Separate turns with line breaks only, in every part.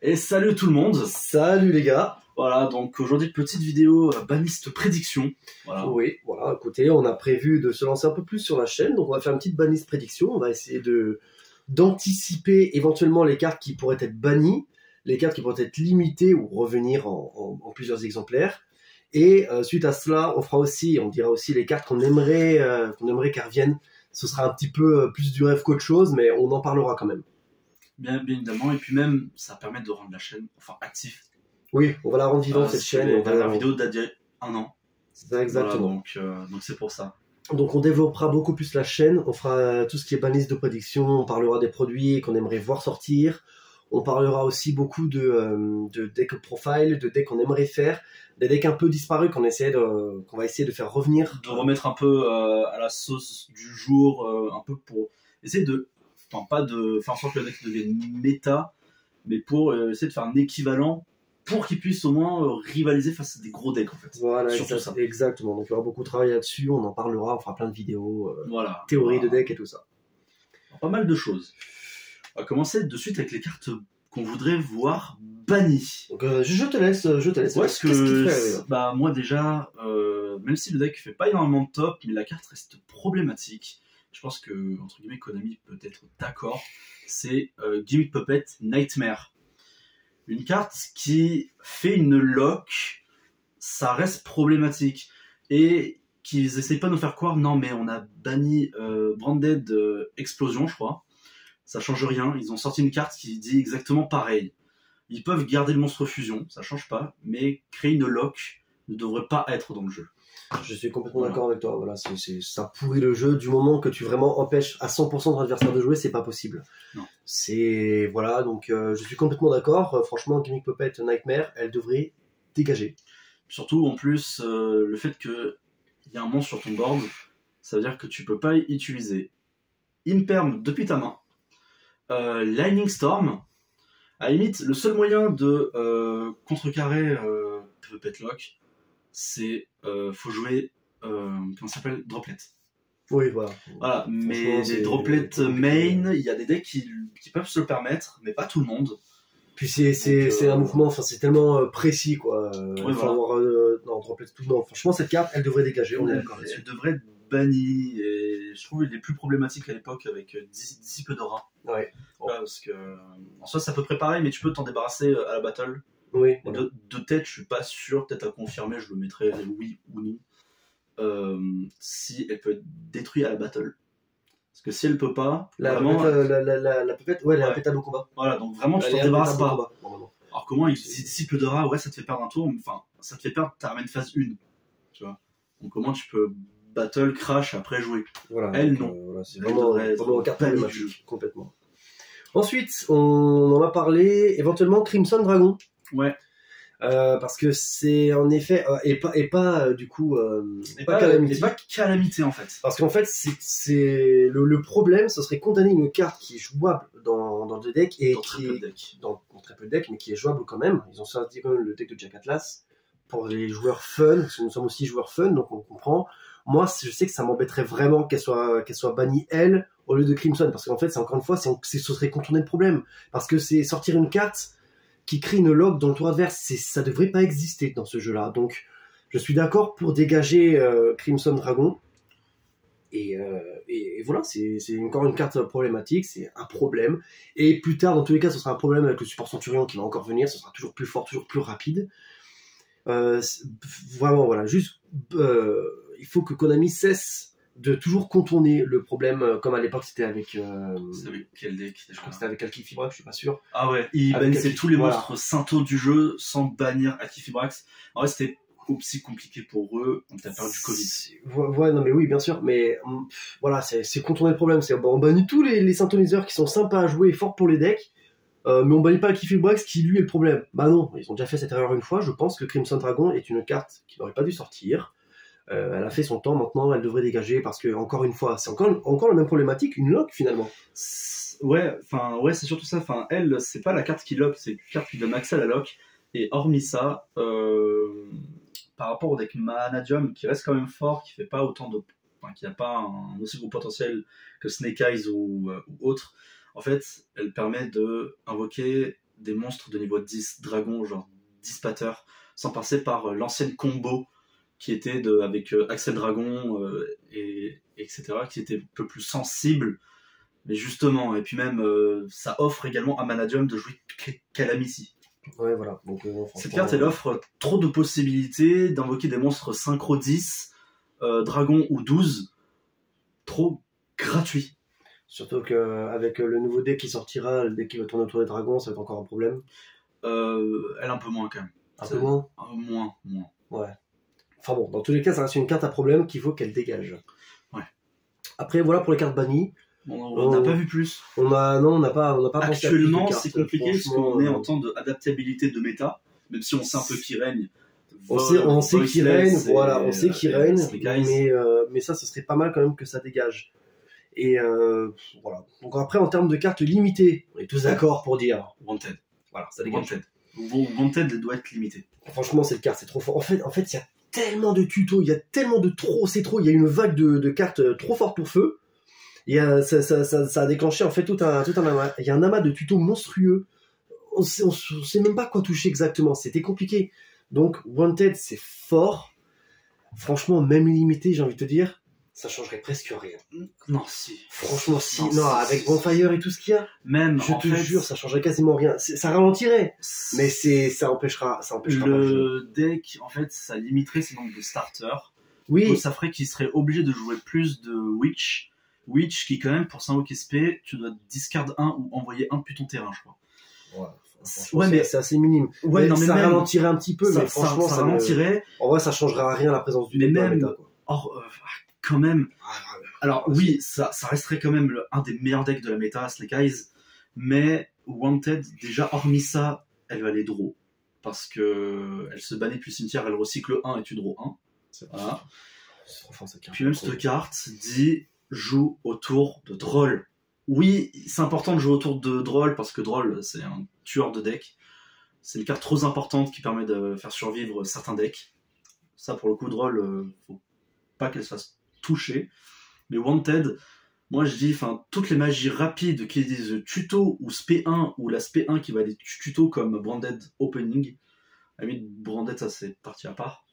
Et salut tout le monde.
Salut les gars.
Voilà, donc aujourd'hui petite vidéo banniste prédiction. Voilà.
Oui, voilà, écoutez, on a prévu de se lancer un peu plus sur la chaîne, donc on va faire une petite banniste prédiction, on va essayer d'anticiper éventuellement les cartes qui pourraient être bannies, les cartes qui pourraient être limitées ou revenir en plusieurs exemplaires. Et suite à cela, on dira aussi les cartes qu'on aimerait qu'elles reviennent. Ce sera un petit peu plus du rêve qu'autre chose, mais on en parlera quand même.
Bien évidemment, et puis même, ça permet de rendre la chaîne active.
Oui, on va la rendre vivante cette chaîne.
La vidéo date d'il y a 1 an.
C'est exactement.
Voilà, donc c'est pour ça.
Donc on développera beaucoup plus la chaîne, on fera tout ce qui est banniste de prédiction, on parlera des produits qu'on aimerait voir sortir, on parlera aussi beaucoup de deck profile, de decks qu'on aimerait faire, des decks un peu disparus qu'on va essayer de faire revenir.
De remettre un peu à la sauce du jour, un peu pour essayer pas de faire en sorte que le deck devienne méta, mais pour essayer de faire un équivalent pour qu'ils puissent au moins rivaliser face à des gros decks en fait.
Voilà, exactement. Donc il y aura beaucoup de travail là-dessus, on en parlera, on fera plein de vidéos, théorie de deck et tout ça.
Alors, pas mal de choses. On va commencer de suite avec les cartes qu'on voudrait voir bannies.
Donc je te laisse.
Ouais, qu'est-ce qu'il ferait, moi déjà, même si le deck fait pas énormément de top, mais la carte reste problématique. Je pense que, entre guillemets, Konami peut être d'accord. C'est Gimmick Puppet Nightmare. Une carte qui fait une lock, ça reste problématique. Et qu'ils essayent pas de nous faire croire, non mais on a banni Branded Explosion, je crois. Ça change rien, ils ont sorti une carte qui dit exactement pareil. Ils peuvent garder le monstre fusion, ça change pas, mais créer une lock ne devrait pas être dans le jeu.
Je suis complètement d'accord avec toi, voilà, ça pourrit le jeu du moment que tu vraiment empêches à 100% de l'adversaire de jouer, c'est pas possible.
Non.
Voilà, donc je suis complètement d'accord, franchement, Gimmick Puppet Nightmare, elle devrait dégager.
Surtout, en plus, le fait qu'il y a un monstre sur ton board, ça veut dire que tu peux pas utiliser Imperm depuis ta main, Lightning Storm. À la limite, le seul moyen de contrecarrer Puppet Lock, c'est faut jouer comment ça s'appelle, Droplet.
Oui, voilà.
Voilà, mais les Droplet main, il y a des decks qui peuvent se le permettre, mais pas tout le monde.
Puis c'est un mouvement, c'est tellement précis quoi.
Oui, voilà.
Non, Droplet tout, non. Franchement, cette carte, elle devrait dégager. On est d'accord.
Elle devrait être bannie, et je trouve qu'il est plus problématique à l'époque avec Disciple d'Aura.
Ouais.
Parce que en soi, c'est à peu près pareil, mais tu peux t'en débarrasser à la battle.
Oui. Voilà.
De tête, je suis pas sûr, peut-être à confirmer, je le mettrai oui ou non. Si elle peut être détruite à la battle. Parce que si elle peut pas,
la Puppet, ouais, la pétale au combat.
Voilà, donc vraiment, tu t'en débarrasses pas. Alors comment Disciple d'Aura, ouais, ça te fait perdre un tour, mais enfin, ça te fait perdre ta main phase 1. Tu vois. Donc comment tu peux battle, crash, après jouer.
Voilà,
elle, non.
Voilà, c'est vraiment une carte problématique, complètement. Ensuite, on en a parlé, éventuellement Crimson Dragon.
Ouais.
Parce que c'est en effet du coup
pas Calamity. Et pas Calamité en fait.
Parce qu'en fait c'est le problème, ce serait condamner une carte qui est jouable dans le deck et dans très peu de decks, mais qui est jouable quand même. Ils ont sorti quand même le deck de Jack Atlas pour les joueurs fun, parce que nous sommes aussi joueurs fun, donc on comprend. Moi, je sais que ça m'embêterait vraiment qu'elle soit bannie elle au lieu de Crimson, parce qu'en fait, c'est encore une fois, ce serait contourner le problème, parce que c'est sortir une carte qui crée une lock dans le tour adverse, ça devrait pas exister dans ce jeu-là. Donc, je suis d'accord pour dégager Crimson Dragon. Et voilà, c'est encore une carte problématique, c'est un problème. Et plus tard, dans tous les cas, ce sera un problème avec le support Centurion qui va encore venir, ce sera toujours plus fort, toujours plus rapide. Vraiment, voilà, juste, il faut que Konami cesse de toujours contourner le problème, comme à l'époque c'était avec...
C'était avec quel deck?
Je crois que c'était avec Alkifibrax, je suis pas sûr.
Ah ouais, il bannissait tous les monstres Syntho du jeu sans bannir Alkifibrax. En vrai, c'était aussi compliqué pour eux, on t'a perdu du Covid.
Ouais, non mais oui, bien sûr, mais voilà, c'est contourner le problème. On bannit tous les synthoniseurs qui sont sympas à jouer et forts pour les decks, mais on bannit pas Alkifibrax qui lui est le problème. Bah non, ils ont déjà fait cette erreur une fois. Je pense que Crimson Dragon est une carte qui n'aurait pas dû sortir. Elle a fait son temps, maintenant elle devrait dégager, parce que encore une fois, c'est encore la même problématique, une lock finalement.
Ouais, c'est surtout ça. Enfin, elle, c'est pas la carte qui lock, c'est une carte qui donne accès à la lock. Et hormis ça, par rapport au deck Manadium qui reste quand même fort, qui fait pas autant de, qui n'a pas un aussi gros potentiel que Snake Eyes ou autre, en fait, elle permet de invoquer des monstres de niveau 10 dragon, genre 10 patter, sans passer par l'ancienne combo qui était avec Axel Dragon, etc., qui était un peu plus sensible. Mais justement, et puis même, ça offre également à Manadium de jouer Calamity.
Ouais, voilà. Donc,
cette carte, elle offre trop de possibilités d'invoquer des monstres synchro 10, dragon ou 12, trop gratuit.
Surtout qu'avec le nouveau deck qui sortira, le deck qui va tourner autour des dragons, ça va être encore un problème.
Elle un peu moins quand même.
Un peu moins
Moins.
Ouais. Enfin bon, dans tous les cas, ça reste une carte à problème qu'il faut qu'elle dégage.
Ouais.
Après, voilà pour les cartes bannies.
On n'a pas vu plus.
On n'a pas pensé à plus de
actuellement,
cartes,
c'est compliqué parce qu'on est en temps d'adaptabilité de méta, même si on sait un peu qui règne.
On sait qui règne, voilà, on sait qui règne, mais ça, ce serait pas mal quand même que ça dégage. Et voilà. Donc après, en termes de cartes limitées, on est tous d'accord pour dire
Wanted.
Voilà, ça dégage.
Wanted doit être limité.
Franchement, cette carte, c'est trop fort. En fait, il y a tellement de tutos, il y a tellement de trop, c'est trop. Il y a une vague de cartes trop fortes pour feu. Et ça a déclenché en fait tout un amas. Il y a un amas de tutos monstrueux. On sait même pas quoi toucher exactement. C'était compliqué. Donc Wanted, c'est fort. Franchement, même limité, j'ai envie de te dire, ça changerait presque rien.
Non, si.
Franchement, si. Non, avec Bonfire et tout ce qu'il y a,
même,
je te jure, ça changerait quasiment rien. Ça ralentirait, mais ça empêchera
le deck, en fait, ça limiterait ses nombres de starters.
Oui.
Donc, ça ferait qu'il serait obligé de jouer plus de Witch. Witch qui, quand même, pour s'invoquer SP, tu dois discard 1 ou envoyer 1 depuis ton terrain, je crois.
Ouais, mais c'est assez minime. Ouais, mais ça ralentirait un petit peu, mais franchement,
ça ralentirait.
En vrai, ça changera rien la présence du
deck.
Mais
même, quand même. Alors, oui, ça resterait quand même un des meilleurs decks de la méta, Snake Eyes. Mais Wanted, déjà, hormis ça, elle va les draw. Parce que elle se bannit depuis le cimetière, elle recycle 1 et tu draw 1. Voilà.
C'est trop fort cette carte.
Puis même cette carte dit joue autour de Droll. Oui, c'est important de jouer autour de Droll parce que Droll, c'est un tueur de deck. C'est une carte trop importante qui permet de faire survivre certains decks. Ça, pour le coup, Droll, faut pas qu'elle se fasse toucher. Mais Wanted, moi je dis, toutes les magies rapides qui disent tuto ou SP1 ou la SP1 qui va des tutos comme Branded Opening. À la limite, Branded, ça c'est parti à part.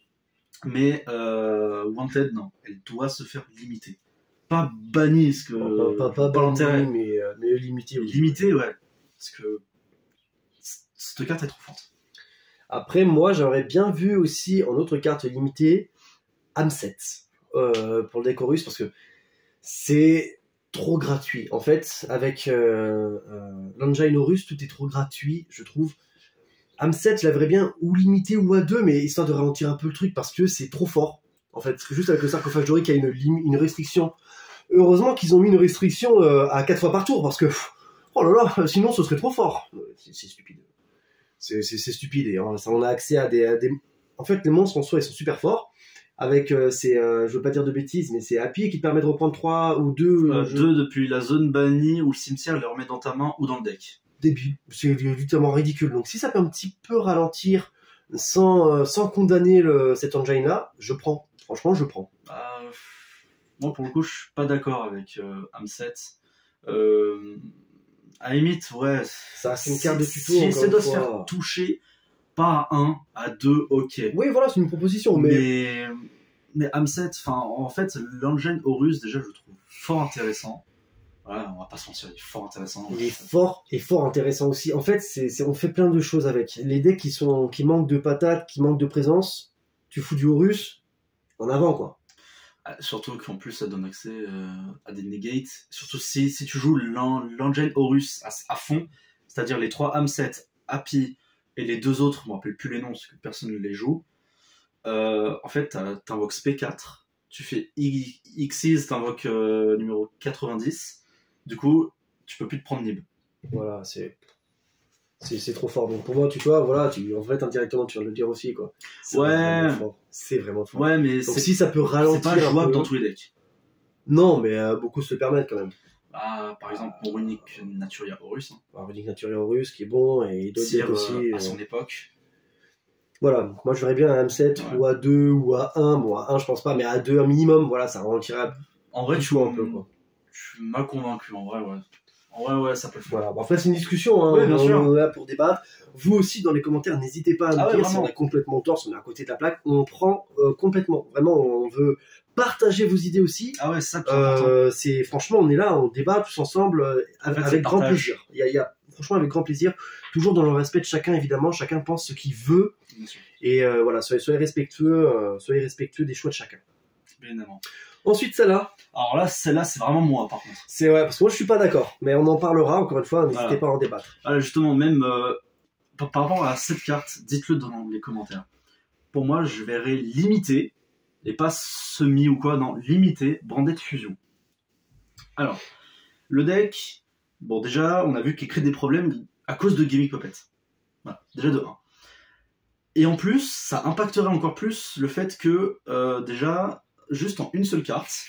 Mais Wanted, non, elle doit se faire limiter. Pas banni, parce que
pas l'intérêt, mais limité.
Limité, ouais. Parce que cette carte est trop forte.
Après, moi, j'aurais bien vu aussi en autre carte limitée Amset pour le deck Horus, parce que c'est trop gratuit. En fait, avec l'engine Horus, tout est trop gratuit, je trouve. Amset, je l'aimerais bien ou limité ou à 2, mais histoire de ralentir un peu le truc, parce que c'est trop fort. En fait, c'est juste avec le sarcophage doré qu'il y a une restriction. Heureusement qu'ils ont mis une restriction à 4 fois par tour, parce que oh là là, sinon ce serait trop fort. C'est stupide. C'est stupide. Et on a accès à des... En fait, les monstres en soi, ils sont super forts. Avec je veux pas dire de bêtises, mais c'est Happy qui te permet de reprendre 3 ou 2...
2 depuis la zone bannie ou le cimetière, les remet dans ta main ou dans le deck.
Débile. C'est totalement ridicule. Donc si ça peut un petit peu ralentir sans condamner cet engine-là, je prends. Franchement, je prends.
Moi, pour le coup, je suis pas d'accord avec Amset. À la limite, ouais.
Ça, c'est une carte de tuto.
Si ça doit se faire toucher, pas à 1, à 2, ok.
Oui, voilà, c'est une proposition. Mais
Amset, en fait, l'engine Horus, déjà, je le trouve fort intéressant. Voilà, on va pas se mentir, il est fort intéressant.
Il est fort intéressant aussi. En fait, on fait plein de choses avec. Les decks qui manquent de patates, qui manquent de présence, tu fous du Horus, en avant, quoi.
Surtout qu'en plus ça donne accès à des negates. Surtout si tu joues l'engine Horus à fond, c'est-à-dire les 3 Amset, Happy et les 2 autres, je me rappelle plus les noms parce que personne ne les joue. En fait, t'invoques SP4, tu fais Xyz, t'invoques numéro 90. Du coup, tu peux plus te prendre Nib.
Voilà, c'est trop fort. Donc pour moi, tu vois, voilà, en fait, indirectement, tu viens de le dire aussi, quoi. C'est vraiment fort.
Ouais, mais
donc si ça peut ralentir.
C'est pas jouable dans tous les decks.
Non, mais beaucoup se le permettent quand même.
Par exemple, mon Runic Naturia Horus.
Runic Naturia Horus qui est bon, et d'autres decks aussi.
À son époque.
Voilà, donc moi je verrais bien un M7 ou à 2 ou à 1. Bon, à 1, je pense pas, mais à 2, un minimum, voilà, ça ralentirait.
En vrai,
tu vois un peu, quoi.
Tu m'as convaincu, en vrai, ouais. Ouais, ça peut le faire.
Voilà. Bon, après, c'est une discussion, hein.
Ouais, bien sûr.
On est là pour débattre. Vous aussi, dans les commentaires, n'hésitez pas à nous dire si on a complètement tort, si on est à côté de la plaque. On prend complètement. Vraiment, on veut partager vos idées aussi.
Ah ouais, c'est ça.
Franchement, on est là, on débat tous ensemble avec grand plaisir. Franchement, avec grand plaisir. Toujours dans le respect de chacun, évidemment. Chacun pense ce qu'il veut. Et voilà, soyez respectueux des choix de chacun.
Bien évidemment.
Ensuite, celle-là.
Alors là, celle-là, c'est vraiment moi, par contre.
C'est ouais, parce que moi, je suis pas d'accord. Mais on en parlera, encore une fois, n'hésitez pas à en débattre.
Voilà, justement, même par rapport à cette carte, dites-le dans les commentaires. Pour moi, je verrais limiter, et pas semi ou quoi, non, limiter Branded Fusion. Alors, le deck, bon, déjà, on a vu qu'il crée des problèmes à cause de Gimmick Puppet. Voilà, déjà de 1. Et en plus, ça impacterait encore plus le fait que, déjà, juste en une seule carte,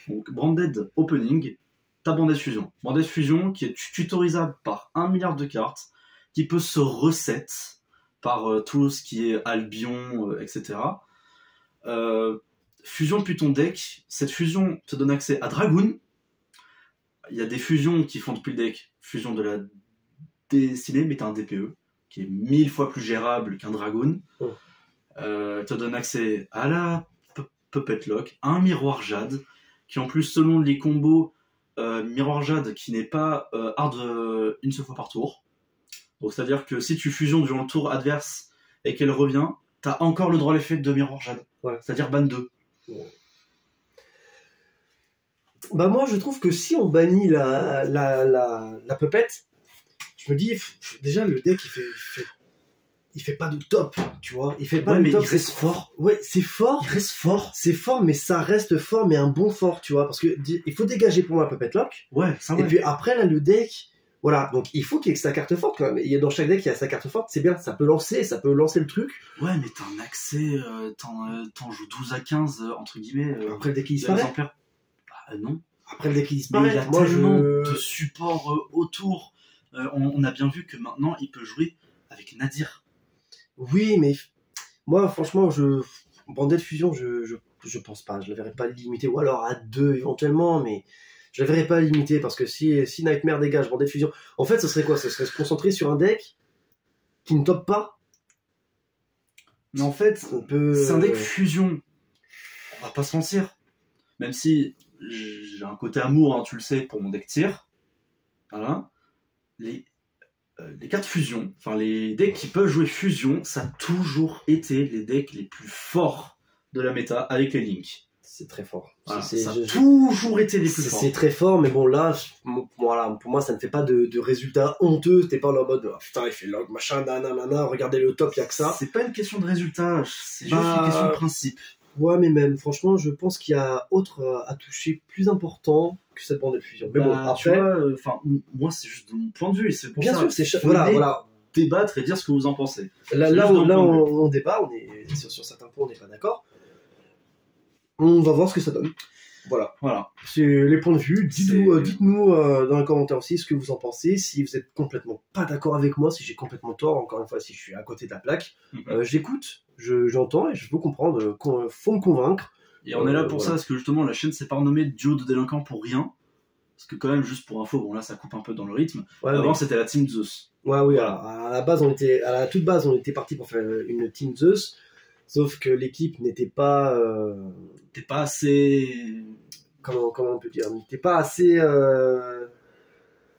donc Branded Opening, t'as Branded Fusion. Branded Fusion qui est tutorisable par 1 milliard de cartes, qui peut se reset par tout ce qui est Albion, etc. Fusion depuis ton deck, cette fusion te donne accès à Dragoon. Il y a des fusions qui font depuis le deck, fusion de la destinée, mais t'as un DPE qui est 1000 fois plus gérable qu'un Dragoon. Te donne accès à la Puppet Lock, à un Miroir Jade, qui en plus, selon les combos, Miroir Jade qui n'est pas hard une seule fois par tour. Donc c'est-à-dire que si tu fusions durant le tour adverse et qu'elle revient, t'as encore le droit à l'effet de Miroir Jade. Ouais. C'est-à-dire ban 2. Ouais.
Bah moi je trouve que si on bannit la Puppet, je me dis déjà le deck il fait pas de top, tu vois. Il fait pas de top.
Il reste fort.
Ouais, c'est fort.
Il reste fort.
C'est fort, mais ça reste fort, mais un bon fort, tu vois. Parce que il faut dégager pour moi la Puppet Lock.
Ouais, ça va.
Et puis après, là, le deck, voilà. Donc il faut qu'il y ait sa carte forte, quand même. Dans chaque deck, il y a sa carte forte. C'est bien, ça peut lancer le truc.
Ouais, mais t'as un accès, t'en joues 12 à 15, entre guillemets.
Après le deck qui disparaît.
Bah non.
Après le deck qui disparaît.
Mais il y a tellement de supports autour. On a bien vu que maintenant, il peut jouer avec Nadir.
Oui, mais moi, franchement, Branded Fusion, je pense pas. Je la verrais pas limiter, ou alors à 2 éventuellement, mais je la verrais pas limiter parce que si Nightmare dégage Branded Fusion, en fait, ce serait quoi? Ce serait se concentrer sur un deck qui ne top pas.
Mais en fait, c'est un deck fusion. On va pas se mentir. Même si j'ai un côté amour, hein, tu le sais, pour mon deck tir. Voilà. Les cartes fusion, enfin les decks qui peuvent jouer fusion, ça a toujours été les decks les plus forts de la méta avec les Link.
C'est très fort.
Voilà, ça a toujours été les plus forts.
C'est très fort, mais bon là, voilà, pour moi ça ne fait pas de résultats honteux. T'es pas en mode putain il fait log machin, nanana, regardez le top, y a que ça.
C'est pas une question de résultat, c'est juste une question de principe.
Ouais, mais même, franchement, je pense qu'il y a autre à toucher plus important que cette bande de fusion. Mais bon, après,
moi, c'est juste de mon point de vue, et c'est pour
bien
ça.
Bien sûr, voilà.
Débattre et dire ce que vous en pensez.
Là, on débat, on est sur certains points, on n'est pas d'accord. On va voir ce que ça donne. Voilà. C'est les points de vue. Dites-nous dans les commentaires aussi ce que vous en pensez. Si vous êtes complètement pas d'accord avec moi, si j'ai complètement tort, encore une fois, si je suis à côté de la plaque, j'écoute, j'entends et je veux comprendre. Faut me convaincre.
Et on est là pour ça, parce que justement, la chaîne s'est pas renommée Duo de délinquants pour rien. Parce que quand même, juste pour info, bon là, ça coupe un peu dans le rythme. Ouais, avant, c'était la Team Zeus.
Ouais, oui. Voilà. À la toute base, on était parti pour faire une Team Zeus. Sauf que l'équipe n'était pas...
n'était pas assez...
Comment on peut dire? N'était pas assez...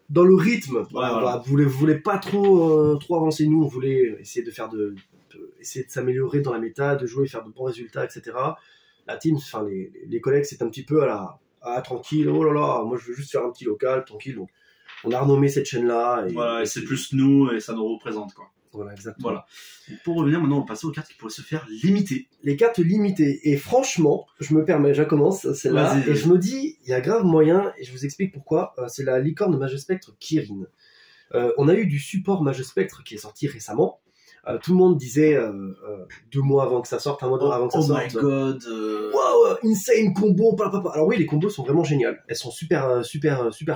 dans le rythme. Voilà. Vous voulez pas trop avancer. Nous, on voulait essayer essayer de s'améliorer dans la méta, de jouer, faire de bons résultats, etc. La team, enfin les collègues, c'est un petit peu tranquille. Oh là là, moi je veux juste faire un petit local, tranquille. Donc on a renommé cette chaîne-là.
Et c'est plus nous et ça nous représente quoi.
Voilà, exactement.
Voilà. Donc, pour revenir maintenant, on va passer aux cartes qui pourraient se faire limiter.
Les cartes limitées. Et franchement, je me permets, je commence celle-là. Et je me dis, il y a grave moyen, et je vous explique pourquoi. C'est la licorne Magespectre Kirin. On a eu du support Magespectre qui est sorti récemment. Tout le monde disait 2 mois avant que ça sorte, 1 mois avant que ça sorte.
Oh my god!
Wow, insane combo, papa. Alors oui, les combos sont vraiment géniales. Elles sont super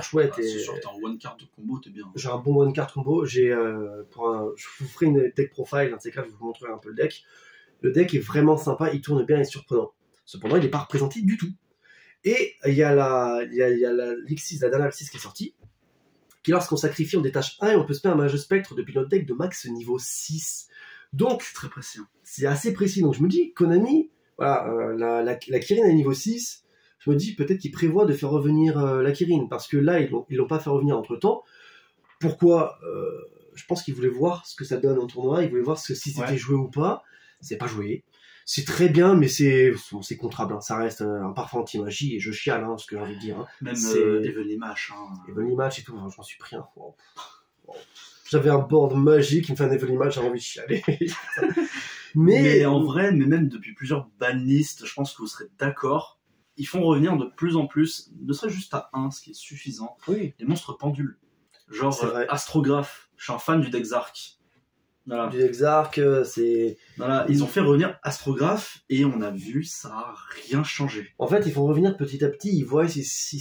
chouettes.
C'est sûr, t'as un one card de combo, t'es bien.
J'ai un bon one card combo. Je vous ferai une deck profile, un de ces cas, je vous montrerai un peu le deck. Le deck est vraiment sympa, il tourne bien et surprenant. Cependant, il n'est pas représenté du tout. Et il y a la Lixis, la dernière Lixis qui est sortie, qui lorsqu'on sacrifie on détache 1 et on peut spam un Mage Spectre depuis notre deck de max niveau 6. Donc
c'est très précis.
C'est assez précis, donc je me dis, Konami, voilà, la Kirin est niveau 6, je me dis peut-être qu'ils prévoient de faire revenir la Kirin, parce que là ils l'ont pas fait revenir entre temps. Pourquoi je pense qu'ils voulaient voir ce que ça donne en tournoi, ils voulaient voir si c'était joué ou pas. C'est pas joué. C'est très bien, mais c'est contrable. Hein. Ça reste un parfum anti-magie et je chiale, ce que j'ai envie de dire. Hein.
Même Evenly Match.
Evenly Match et tout, j'en suis pris un. Wow. J'avais un board magique qui me fait un Evenly Match, j'ai envie de chialer.
mais en vrai, mais même depuis plusieurs banlists, je pense que vous serez d'accord, ils font revenir de plus en plus, ne serait juste à 1, ce qui est suffisant, les monstres pendules. Genre Astrographe. Je suis un fan du deck Zark. Voilà.
Du deck Zark, c'est...
Voilà, ils ont fait revenir Astrographe et on a vu, ça a rien changé.
En fait, ils font revenir petit à petit, ils voient s'il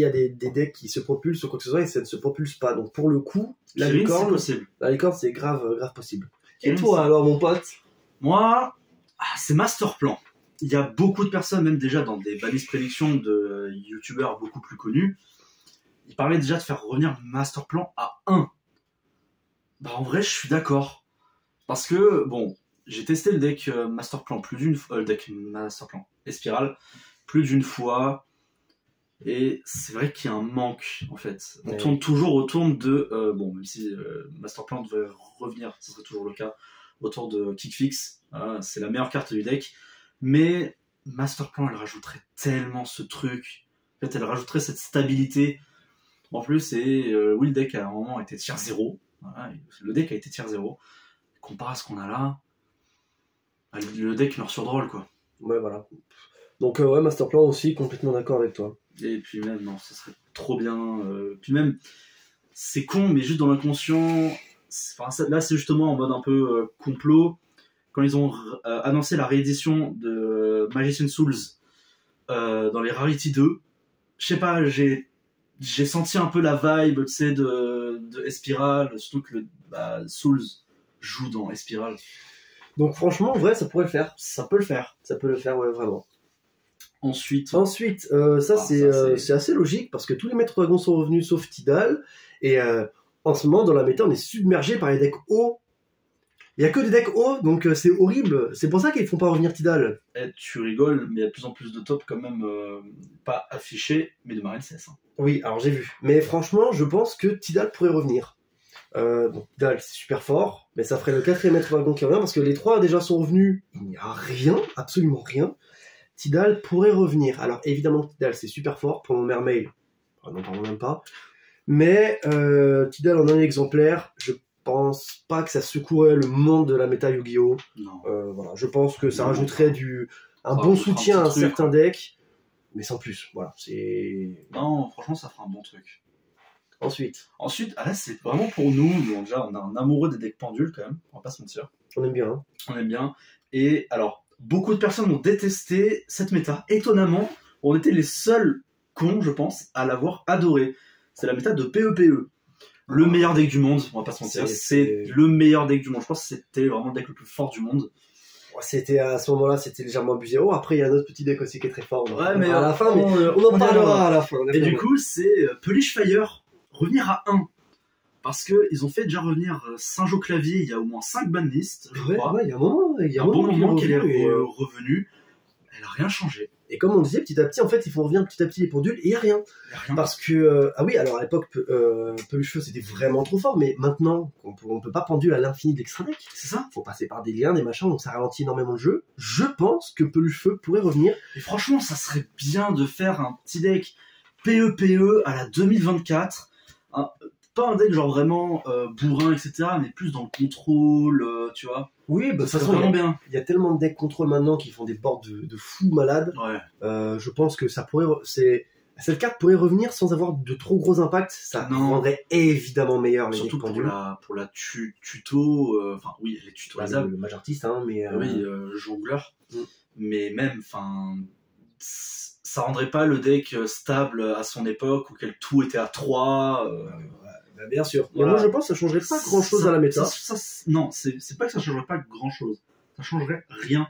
y a des decks qui se propulsent ou quoi que ce soit et ça ne se propulse pas. Donc pour le coup, la licorne, c'est grave possible. Et toi alors, mon pote?
Moi, c'est Masterplan. Il y a beaucoup de personnes, même déjà dans des balises prédictions de youtubeurs beaucoup plus connus, ils parlaient déjà de faire revenir Masterplan à 1. Bah en vrai, je suis d'accord. Parce que, bon, j'ai testé le deck Masterplan plus d'une fois, le deck Masterplan Espiral plus d'une fois, et c'est vrai qu'il y a un manque, en fait. On tourne toujours autour de, bon, même si Masterplan devrait revenir, ce serait toujours le cas, autour de Kickfix, c'est la meilleure carte du deck, mais Masterplan, elle rajouterait tellement ce truc, en fait, elle rajouterait cette stabilité. En plus, oui, le deck à un moment était tier 0, voilà, le deck a été tier 0, comparé à ce qu'on a là, le deck meurt sur drôle, quoi.
Ouais, voilà. Donc, Masterplan aussi, complètement d'accord avec toi.
Et puis même, non, ça serait trop bien. Puis même, c'est con, mais juste dans l'inconscient, là c'est justement en mode un peu complot. Quand ils ont annoncé la réédition de Magician Souls dans les Rarity 2, je sais pas, j'ai senti un peu la vibe, tu sais, de Espiral, surtout que Souls joue dans Espiral.
Donc franchement, en vrai, ça pourrait le faire.
Ça peut le faire.
Ça peut le faire, ouais, vraiment.
Ensuite,
c'est assez logique parce que tous les maîtres dragons sont revenus sauf Tidal et en ce moment dans la méta on est submergé par les decks hauts. Il y a que des decks hauts donc c'est horrible. C'est pour ça qu'ils font pas revenir Tidal.
Tu rigoles, mais il y a de plus en plus de top quand même pas affichés, mais de Marine CS.
Oui, alors j'ai vu. Mais franchement, je pense que Tidal pourrait revenir. Donc Tidal c'est super fort, mais ça ferait le 4e maître dragon qui revient parce que les 3 déjà sont revenus. Il n'y a rien, absolument rien. Tidal pourrait revenir. Alors évidemment Tidal c'est super fort pour mon mermaid, n'en parlons même pas. Mais Tidal en un exemplaire, je pense pas que ça secouerait le monde de la méta Yu-Gi-Oh. Voilà, je pense que ça rajouterait un bon soutien à un certain deck, mais sans plus. Voilà,
non, franchement ça fera un bon truc.
Ensuite,
là c'est vraiment pour nous. Bon, déjà on a un amoureux des decks pendules quand même, on va pas se mentir.
On aime bien. Hein.
On aime bien. Et alors. Beaucoup de personnes ont détesté cette méta. Étonnamment, on était les seuls cons, je pense, à l'avoir adoré. C'est la méta de PEPE. Le meilleur deck du monde, on va pas se mentir. C'est le meilleur deck du monde. Je pense que c'était vraiment le deck le plus fort du monde.
C'était à ce moment-là, c'était légèrement abusé. Oh, après, il y a un autre petit deck aussi qui est très fort.
Ouais, mais
à la fin, on en parlera à la fin.
Et du coup, c'est Polish Fire revenir à 1. Parce qu'ils ont fait déjà revenir Sinjo Clavier il y a au moins 5 banlists, je crois.
Ouais, il y a un moment,
bon moment qu'elle est revenue. Elle a rien changé.
Et comme on disait, petit à petit, en fait, ils font revenir petit à petit les pendules et il n'y a rien. Parce que, ah oui, alors à l'époque, Peluche Feu c'était vraiment trop fort, mais maintenant, on peut pas pendule à l'infini d'extra deck.
C'est ça.
Faut passer par des liens, des machins, donc ça ralentit énormément le jeu. Je pense que Peluche Feu pourrait revenir.
Et franchement, ça serait bien de faire un petit deck PEPE à la 2024. Pas un deck genre vraiment bourrin, etc., mais plus dans le contrôle, tu vois.
Oui, bah, ça serait vraiment bien. Il y a tellement de decks contrôle maintenant qui font des boards de fous malades.
Ouais.
Je pense que ça pourrait. Cette carte pourrait revenir sans avoir de trop gros impacts. Ça rendrait évidemment meilleur les decks pendules.
Pour la tuto. Enfin, oui, les tutos.
Le mage artiste, hein, mais.
Oui, jongleur. Mais même, enfin. Ça rendrait pas le deck stable à son époque, auquel tout était à 3.
Bien sûr.
Voilà.
Mais moi je pense que ça changerait pas grand chose à la méta.
Non, c'est pas que ça changerait pas grand chose. Ça changerait rien.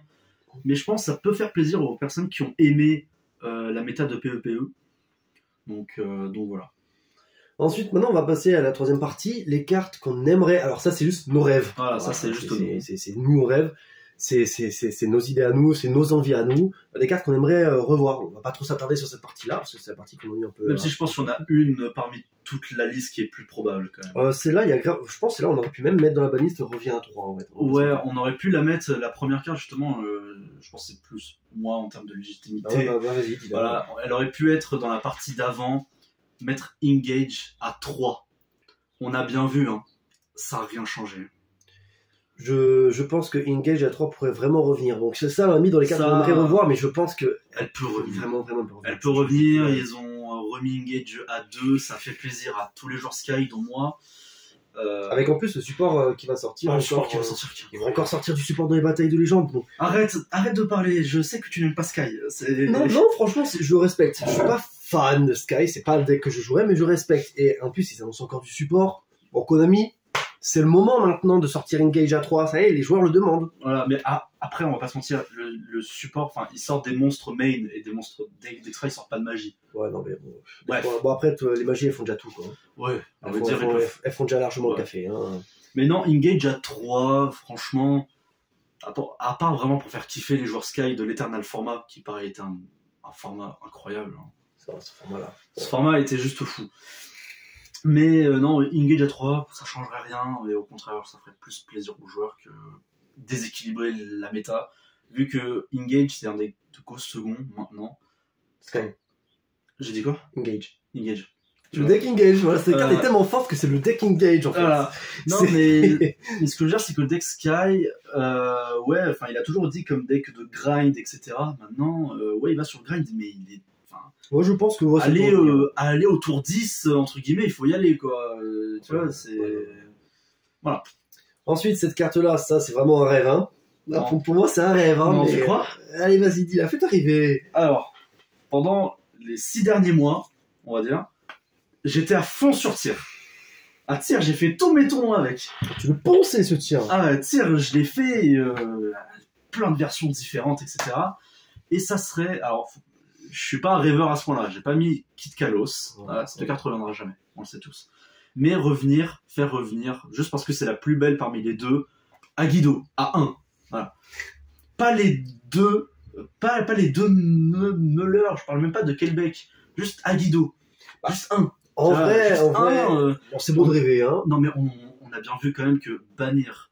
Mais je pense que ça peut faire plaisir aux personnes qui ont aimé la méta de PEPE. Donc voilà.
Ensuite, maintenant, on va passer à la troisième partie, les cartes qu'on aimerait. Alors ça, c'est juste nos rêves.
Voilà, ça c'est juste
c'est nous on rêve. C'est nos idées à nous, c'est nos envies à nous. Des cartes qu'on aimerait revoir. On va pas trop s'attarder sur cette partie-là parce que c'est la partie qu'on a mis un peu.
Même si je pense qu'on a une parmi toute la liste qui est plus probable quand même.
C'est là, je pense, c'est là on aurait pu même mettre dans la banliste revient à 3 en fait.
Ouais, on aurait pu la mettre la première carte justement. Je pense que c'est plus moi en termes de légitimité.
Vas-y,
voilà, elle aurait pu être dans la partie d'avant. Mettre Engage à 3. On a bien vu, hein. Ça n'a rien changé.
Je pense que Engage à 3 pourrait vraiment revenir. Donc ça, on l'a mis dans les cartes qu'on aimerait revoir, mais je pense que
elle peut revenir.
Vraiment.
Elle peut revenir. Ils ont remis Engage à 2. Ça fait plaisir à tous les joueurs Sky, dont moi.
Avec en plus le support qui va sortir.
Ils
vont encore sortir du support dans les batailles de légende. Donc.
Arrête de parler. Je sais que tu n'aimes pas Sky.
Non, franchement, je le respecte. Je suis pas fan de Sky. C'est pas le deck que je jouerais, mais je respecte. Et en plus, ils annoncent encore du support. Bon, Konami, c'est le moment maintenant de sortir Engage à 3. Ça y est, les joueurs le demandent.
Voilà, mais après, on va pas se mentir. Le support, enfin, ils sortent des monstres main et des monstres d'extra, ils sortent pas de magie.
Ouais, non, mais bon. Bref. Bon, après, les magies, elles font déjà tout, quoi.
Ouais,
elles font déjà largement le café. Hein.
Mais non, Engage à 3, franchement, à part vraiment pour faire kiffer les joueurs Sky de l'Eternal format, qui pareil était un format incroyable. Hein.
Ce format-là.
Ce format était juste fou. Mais non, Engage à 3, ça changerait rien, et au contraire, ça ferait plus plaisir aux joueurs que déséquilibrer la méta, vu que Engage, c'est un deck de cause second, maintenant.
Sky.
J'ai dit quoi ?
Engage.
Le
deck Engage, voilà, cette carte est tellement forte que c'est le deck Engage, en fait.
Voilà. Non, mais ce que je veux dire, c'est que le deck Sky, il a toujours dit comme deck de grind, etc. Maintenant, il va sur le grind, mais il est...
Moi, je pense que
aller au tour 10, entre guillemets, il faut y aller, quoi. Tu vois, c'est... Voilà.
Ensuite, cette carte-là, ça, c'est vraiment un rêve, hein. Pour moi, c'est un rêve, hein.
Non,
mais...
tu crois ?
Allez, vas-y, dis-la, fais arriver.
Alors, pendant les 6 derniers mois, on va dire, j'étais à fond sur tir. À tir, j'ai fait tous mes tournois avec.
Tu le pensais, ce tir ?
Ah, tir, je l'ai fait plein de versions différentes, etc. Et ça serait... Alors, je suis pas un rêveur à ce point-là. J'ai pas mis Kit Kalos. Cette carte reviendra jamais. On le sait tous. Mais faire revenir, juste parce que c'est la plus belle parmi les deux, Aguido, à 1. Voilà. Pas les deux Muller, je parle même pas de Kelbeck. Juste Aguido. Juste 1.
En vrai, c'est beau de rêver, hein.
Non, mais on a bien vu quand même que bannir.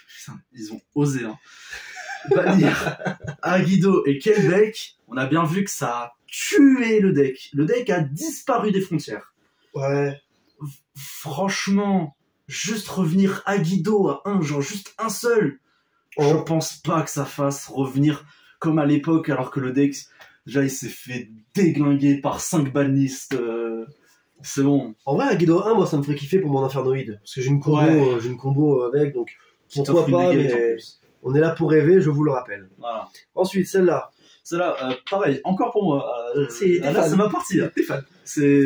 Putain, ils ont osé, hein. Bannir Aguido et Kelbeck, on a bien vu que ça a tué le deck. Le deck a disparu des frontières.
Ouais.
Franchement, juste revenir Aguido à 1, genre juste un seul. Je pense pas que ça fasse revenir comme à l'époque, alors que le deck, déjà, il s'est fait déglinguer par 5 bannistes. C'est bon.
En vrai, Aguido 1, moi, ça me ferait kiffer pour mon Infernoïde. Parce que j'ai une combo avec, donc pourquoi pas, mais... On est là pour rêver, je vous le rappelle.
Voilà.
Ensuite, celle-là,
pareil, encore pour moi.
C'est
ma partie. Là.
T'es fan.
C'est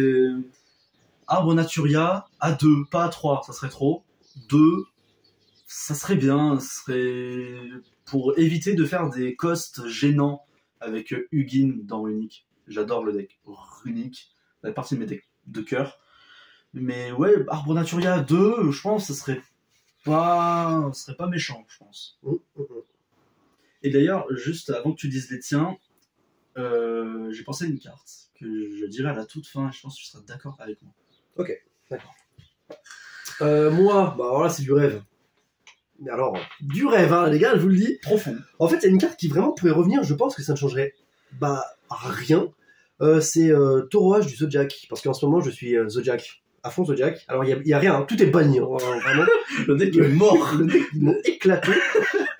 Arbre Naturia à 2, pas à 3, ça serait trop. 2, ça serait bien. Ça serait pour éviter de faire des costs gênants avec Hugin dans Runic. J'adore le deck Runic. Ça fait partie de mes decks de cœur. Mais ouais, Arbre Naturia à 2, je pense que ce serait pas méchant, je pense. Et d'ailleurs, juste avant que tu dises les tiens, j'ai pensé à une carte que je dirai à la toute fin et je pense que tu seras d'accord avec moi.
Ok, d'accord. Moi, alors là, c'est du rêve. Mais alors, du rêve, hein, les gars, je vous le dis.
Profond.
En fait, il y a une carte qui vraiment pourrait revenir, je pense que ça ne changerait rien. C'est Tauroage du Zodiac, parce qu'en ce moment, je suis Zodiac. À fond Zodiac. Alors il y a rien, hein. Tout est banni, hein. Vraiment.
Le deck est mort.
Le deck ils m'ont éclaté.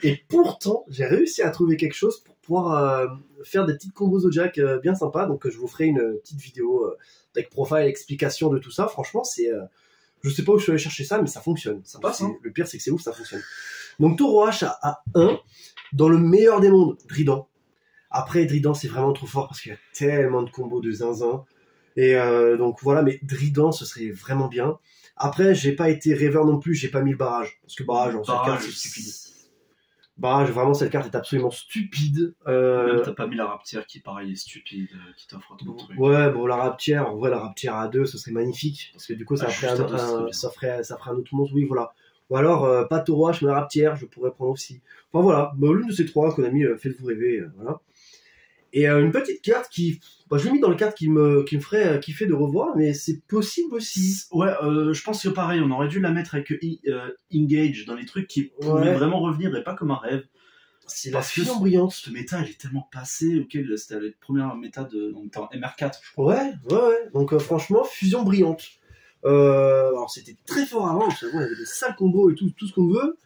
Et pourtant, j'ai réussi à trouver quelque chose pour pouvoir faire des petites combos Zodiac bien sympas. Donc je vous ferai une petite vidéo avec profile, explication de tout ça. Franchement, c'est je sais pas où je suis allé chercher ça, mais ça fonctionne. Ça passe. Hein. Le pire, c'est que c'est ouf, ça fonctionne. Donc Tauroage à 1 dans le meilleur des mondes, Drident. Après Drident, c'est vraiment trop fort parce qu'il y a tellement de combos de zinzin. Et donc voilà, mais Drident, ce serait vraiment bien. Après, j'ai pas été rêveur non plus, j'ai pas mis le barrage. Parce que barrage, en cette carte, c'est stupide. Bah, vraiment, cette carte est absolument stupide.
Même t'as pas mis la Raptière qui, pareil, est stupide, qui t'offre ton truc.
Ouais, bon, la Raptière, en vrai, la Raptière à 2, ce serait magnifique. Parce que du coup, ça ferait un autre monstre, oui, voilà. Ou alors, pas Tauroache, mais la Raptière, je pourrais prendre aussi. Enfin, voilà, bah, l'une de ces trois, Konami, faites-vous rêver, voilà. Et une petite carte qui... Bah, je l'ai mis dans le carte qui me ferait kiffer de revoir, mais c'est possible aussi.
Ouais, je pense que pareil, on aurait dû la mettre avec Engage dans les trucs qui pouvaient vraiment revenir et pas comme un rêve.
C'est la fusion brillante.
Ce méta, elle est tellement passée, c'était la première méta donc en MR4, je crois.
Ouais. Donc franchement, fusion brillante. Alors c'était très fort avant, parce qu'on avait des sales combos et tout ce qu'on veut.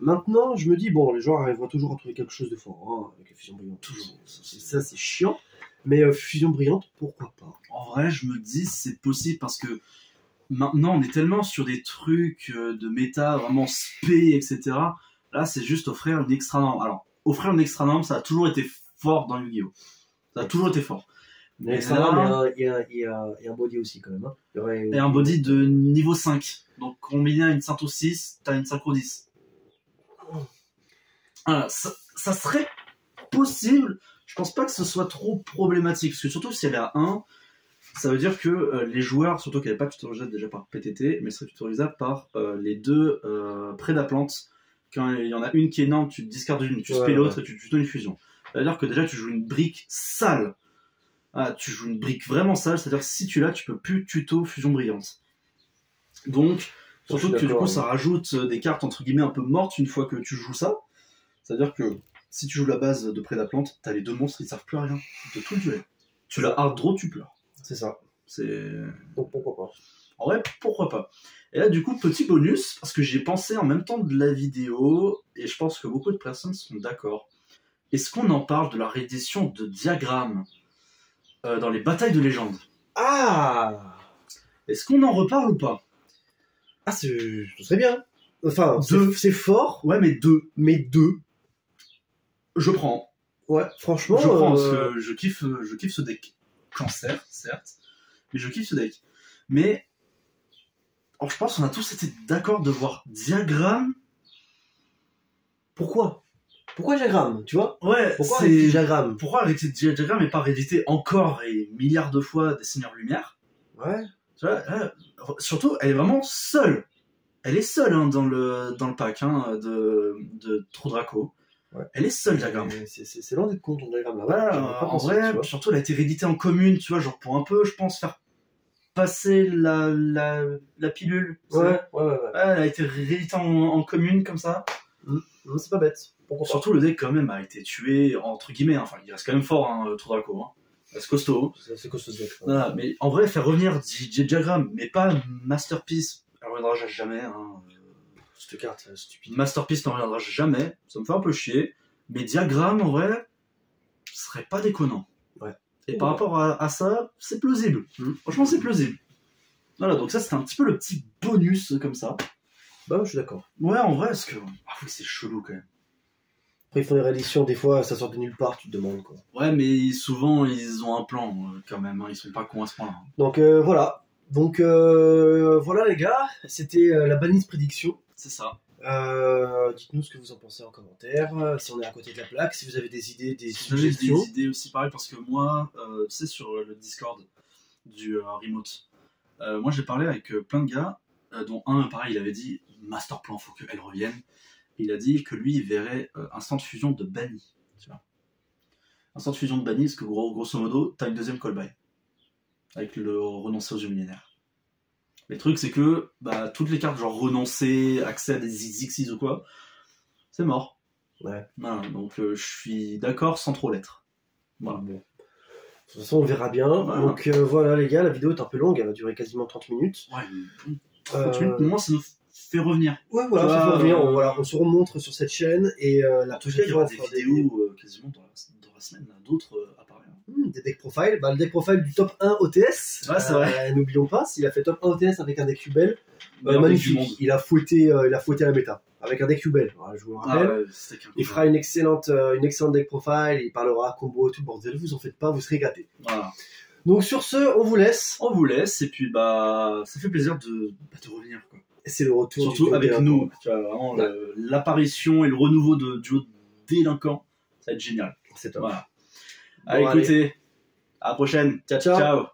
Maintenant, je me dis, bon, les joueurs arriveront toujours à trouver quelque chose de fort, hein, avec la fusion brillante. Toujours. Ça, c'est chiant. Mais fusion brillante, pourquoi pas?
En vrai, je me dis, c'est possible parce que maintenant, on est tellement sur des trucs de méta, vraiment spé, etc. Là, c'est juste offrir une extra norme. Alors, offrir une extra norme, ça a toujours été fort dans Yu-Gi-Oh! Ça a toujours été fort.
Mais là, il y a un body aussi, quand même. Hein.
Et un body de niveau 5. Donc, combiné à une Synto 6, t'as une Synchro 10. Voilà, ça serait possible. Je pense pas que ce soit trop problématique. Parce que surtout si elle est à 1, ça veut dire que les joueurs, surtout qu'elle n'est pas tutorialisable déjà par PTT, mais serait tutorialisable par les deux prédaplantes. Quand il y en a une qui est énorme, tu discardes une, tu spé l'autre et tu tuto une fusion. C'est-à-dire que déjà tu joues une brique sale. Ah, tu joues une brique vraiment sale, c'est-à-dire que si tu l'as, tu peux plus tuto fusion brillante. Donc, surtout que du coup ça rajoute des cartes entre guillemets un peu mortes une fois que tu joues ça. C'est-à-dire que si tu joues la base de prédaplante, t'as les deux monstres qui ne servent plus à rien de tout le duel. Tu l'as hard draw, tu pleures.
C'est ça.
Donc pourquoi pas. En vrai, pourquoi pas. Et là, du coup, petit bonus, parce que j'ai pensé en même temps de la vidéo, et je pense que beaucoup de personnes sont d'accord. Est-ce qu'on en parle de la réédition de diagrammes dans les batailles de légende?
Ah!
Est-ce qu'on en reparle ou pas?
Ah, ce serait bien. Enfin, c'est fort.
Ouais, mais deux. Je prends.
Ouais, franchement.
Je prends, parce que je kiffe ce deck. Cancer, certes. Mais je kiffe ce deck. Mais. Alors, je pense qu'on a tous été d'accord de voir diagramme.
Pourquoi diagramme, tu vois?
Ouais,
pourquoi diagramme?
Pourquoi arrêter diagramme et pas rééditer encore et milliards de fois des Seigneurs Lumière?
Ouais.
Tu vois, surtout, elle est vraiment seule. Elle est seule hein, dans le pack hein, de True Draco. Ouais. Elle est seule, diagramme.
C'est loin d'être con ton diagramme là.
Ouais, en vrai, surtout elle a été rééditée en commune, tu vois, genre pour un peu, je pense, faire passer la pilule.
Ouais.
Elle a été rééditée en commune comme ça.
C'est pas bête.
Surtout le deck quand même a été tué, entre guillemets, hein. Enfin il reste quand même fort, hein, True Draco. Hein. C'est costaud.
C'est costaud ce deck. Ouais.
Voilà, mais en vrai, faire revenir diagramme, mais pas Masterpiece, elle reviendra jamais. Hein.
Cette carte stupide.
Masterpiece n'en reviendra jamais, ça me fait un peu chier. Mais diagramme, en vrai, ce serait pas déconnant.
Ouais.
Et par rapport à ça, c'est plausible. Franchement, c'est plausible. Voilà, donc ça, c'était un petit peu le petit bonus comme ça.
Bah, je suis d'accord.
Ouais, en vrai, parce que c'est chelou quand même.
Après, ils font des rééditions, des fois, ça sort de nulle part, tu te demandes quoi.
Ouais, mais souvent, ils ont un plan quand même, hein. Ils sont pas cons à ce point-là.
Donc, voilà. Donc, voilà les gars, c'était la banlist prédiction.
C'est ça.
Dites-nous ce que vous en pensez en commentaire, si on est à côté de la plaque, si vous avez des idées, des
si
suggestions.
Vous avez des idées aussi, pareil, parce que moi, c'est sur le Discord du remote. Moi, j'ai parlé avec plein de gars, dont un, pareil, il avait dit Master Plan, faut qu'elle revienne. Il a dit que lui, il verrait instant de fusion de banni. Tu vois. Instant de fusion de banni, parce que grosso modo, t'as une deuxième call-by. Avec le renoncer aux yeux millénaires. Mais le truc, c'est que toutes les cartes, genre renoncer, accès à des XXX ou quoi, c'est mort.
Ouais.
Voilà, donc je suis d'accord sans trop l'être. Voilà.
Bon. De toute façon, on verra bien. Voilà. Donc voilà les gars, la vidéo est un peu longue, elle va durer quasiment 30 minutes.
Ouais, 30 minutes, pour moi, ça nous fait revenir.
Ouais, voilà, ça fait revenir. On se remontre sur cette chaîne et la
prochaine fois, il y aura des vidéos quasiment dans la semaine, d'autres apparaît.
Des deck profile. Le deck profile du top 1 OTS.
Ouais, c'est vrai.
N'oublions pas, s'il a fait top 1 OTS avec un deck Ubel, magnifique. Il a fouetté la méta. Avec un deck Ubel. Je vous le rappelle. Il fera une excellente deck profile. Il parlera combo et tout le bordel. Vous en faites pas, vous serez gâtés.
Voilà.
Donc sur ce, on vous laisse.
Et puis ça fait plaisir de revenir quoi.
C'est le retour.
Surtout avec nous, tu vois, vraiment l'apparition et le renouveau de duo délinquant, ça va être génial.
C'est top.
Voilà. Allez, écoutez, à la prochaine.
Ciao.